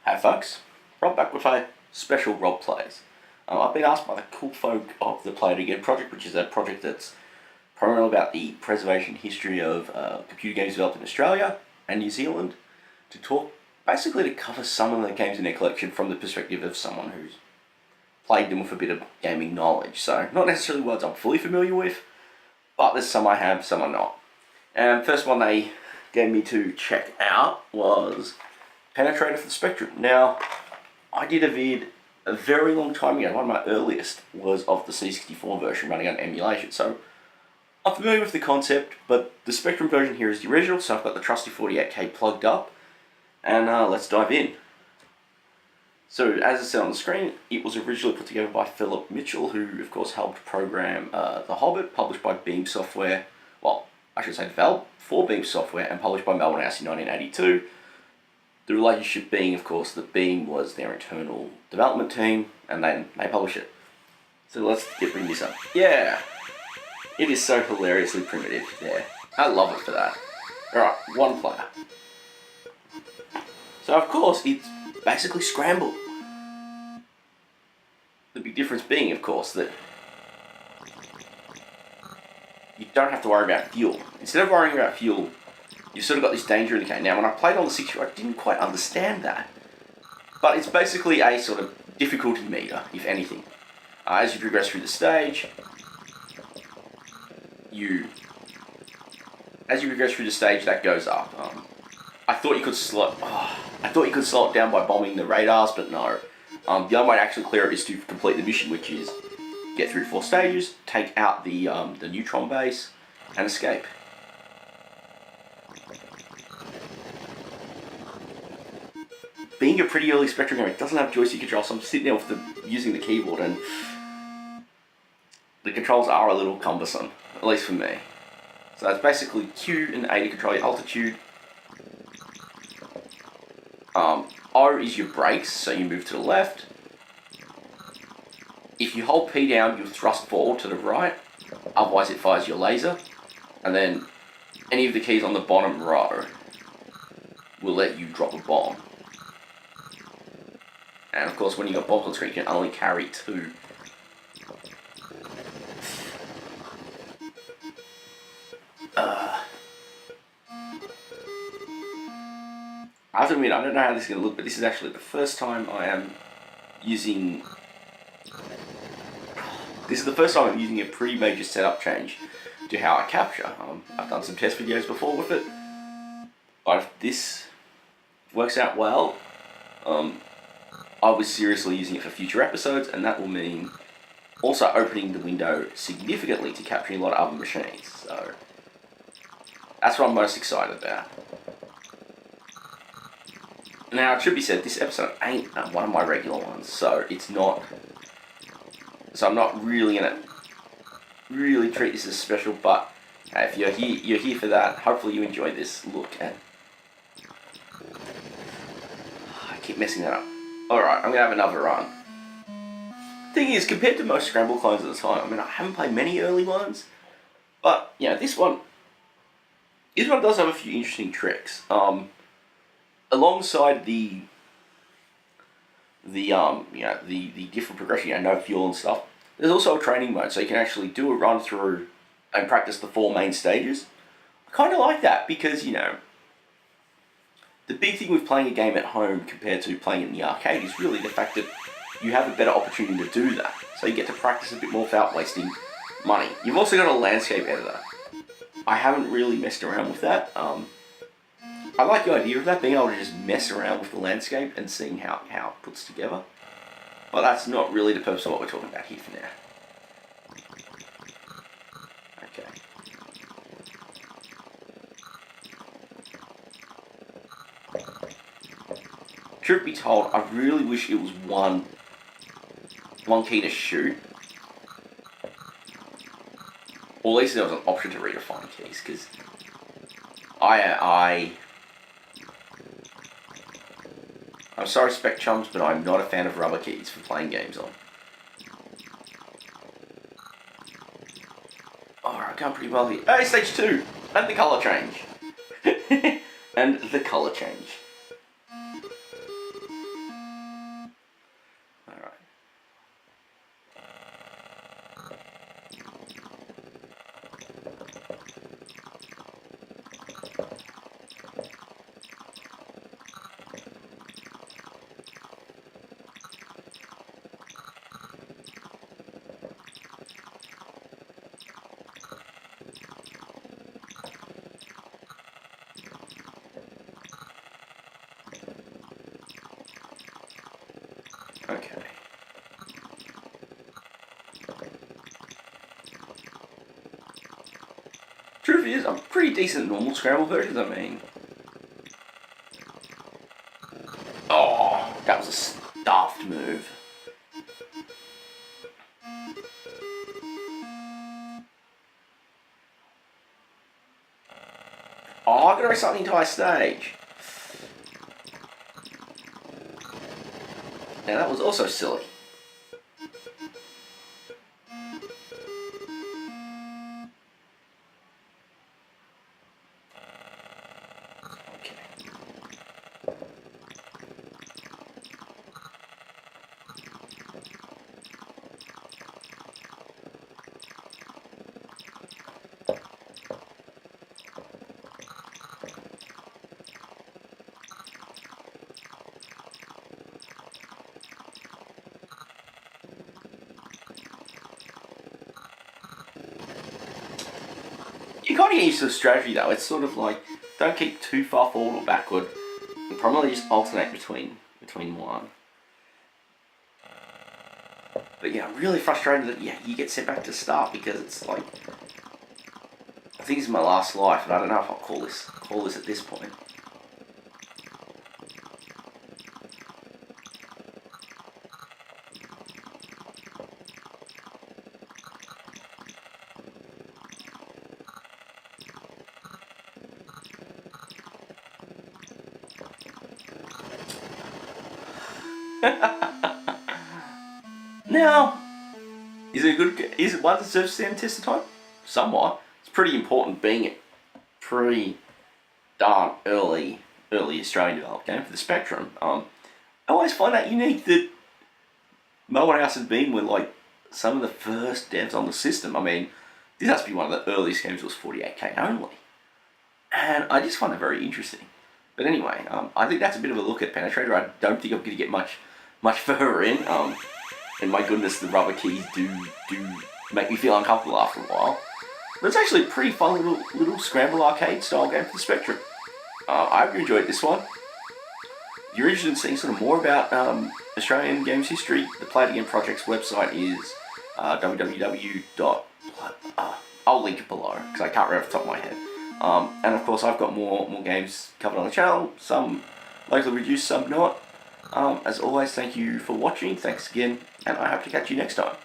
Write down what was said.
Hey folks, Rob back with a special Rob Plays. I've been asked by the cool folk of the Play It Again project, which is a project that's primarily about the preservation history of computer games developed in Australia and New Zealand, to talk, basically to cover some of the games in their collection from the perspective of someone who's played them with a bit of gaming knowledge. So, not necessarily words I'm fully familiar with, but there's some I have, some I'm not. And first one they gave me to check out was Penetrator for the Spectrum. Now, I did a vid a very long time ago. One of my earliest was of the C64 version running on emulation. So, I'm familiar with the concept, but the Spectrum version here is the original, so I've got the trusty 48K plugged up, and let's dive in. So, as it said on the screen, it was originally put together by Phillip Mitchell, who of course helped program The Hobbit, published by Beam Software, well, I should say developed for Beam Software and published by Melbourne House in 1982. The relationship being, of course, that Beam was their internal development team, and then they publish it. So let's bring this up. Yeah, it is so hilariously primitive there. I love it for that. Alright, one player. So of course, it's basically scrambled. The big difference being, of course, that you don't have to worry about fuel. Instead of worrying about fuel, you've sort of got this danger indicator. Now, when I played on the 64, I didn't quite understand that. But it's basically a sort of difficulty meter, if anything. As you progress through the stage, that goes up. I thought you could slow it down by bombing the radars, but no. The other way to actually clear it is to complete the mission, which is get through 4 stages, take out the neutron base, and escape. Being a pretty early Spectrum game, it doesn't have joystick controls, so I'm sitting there using the keyboard, and the controls are a little cumbersome, at least for me. So that's basically Q and A to control your altitude. O is your brakes, so you move to the left. If you hold P down, you'll thrust forward to the right, otherwise it fires your laser. And then any of the keys on the bottom row will let you drop a bomb. And of course, when you got bombs on screen, you can only carry 2. I have to admit, I don't know how this is going to look, but this is actually the first time I'm using a pretty major setup change to how I capture. I've done some test videos before with it, but if this works out well, I was seriously using it for future episodes, and that will mean also opening the window significantly to capturing a lot of other machines. So that's what I'm most excited about. Now, it should be said, this episode ain't one of my regular ones, so I'm not really gonna treat this as special, but hey, if you're here for that. Hopefully you enjoy this look at. I keep messing that up. Alright, I'm gonna have another run. Thing is, compared to most Scramble clones at the time, I mean, I haven't played many early ones, but yeah, this one does have a few interesting tricks. Alongside the different progression, no fuel and stuff, there's also a training mode, so you can actually do a run through and practice the 4 main stages. I kind of like that because, the big thing with playing a game at home compared to playing it in the arcade is really the fact that you have a better opportunity to do that. So you get to practice a bit more without wasting money. You've also got a landscape editor. I haven't really messed around with that. I like the idea of that, being able to just mess around with the landscape and seeing how it puts together. But that's not really the purpose of what we're talking about here for now. Okay. Truth be told, I really wish it was one key to shoot. Or at least there was an option to redefine keys, because I'm sorry, Spec Chums, but I'm not a fan of rubber keys for playing games on. Alright, going pretty well here. Hey, stage 2! And the colour change. And the colour change. Okay. Truth is, I'm pretty decent at normal scramble versions, I mean. Oh, that was a stuffed move. Oh, I gotta do something to high stage. Now that was also silly. You kind of get used to the strategy though. It's sort of like, don't keep too far forward or backward. You probably just alternate between one. But yeah, I'm really frustrated that you get sent back to start because it's like, I think this is my last life, and I don't know if I'll call this at this point. Now, is it one that deserves to stand test of time? Somewhat. It's pretty important being a pretty darn early Australian developed game for the Spectrum. I always find that unique that Melbourne House has been with like some of the first devs on the system. I mean, this has to be one of the earliest games that was 48K only. And I just find it very interesting. But anyway, I think that's a bit of a look at Penetrator. I don't think I'm going to get much further in. And my goodness, the rubber keys do make me feel uncomfortable after a while. But it's actually a pretty fun little scramble arcade style game for the Spectrum. I hope you enjoyed this one. If you're interested in seeing sort of more about Australian games history, the Play It Again Project's website is www. I'll link it below because I can't remember off the top of my head. And of course, I've got more games covered on the channel. Some locally reduced, some not. As always, thank you for watching. Thanks again, and I hope to catch you next time.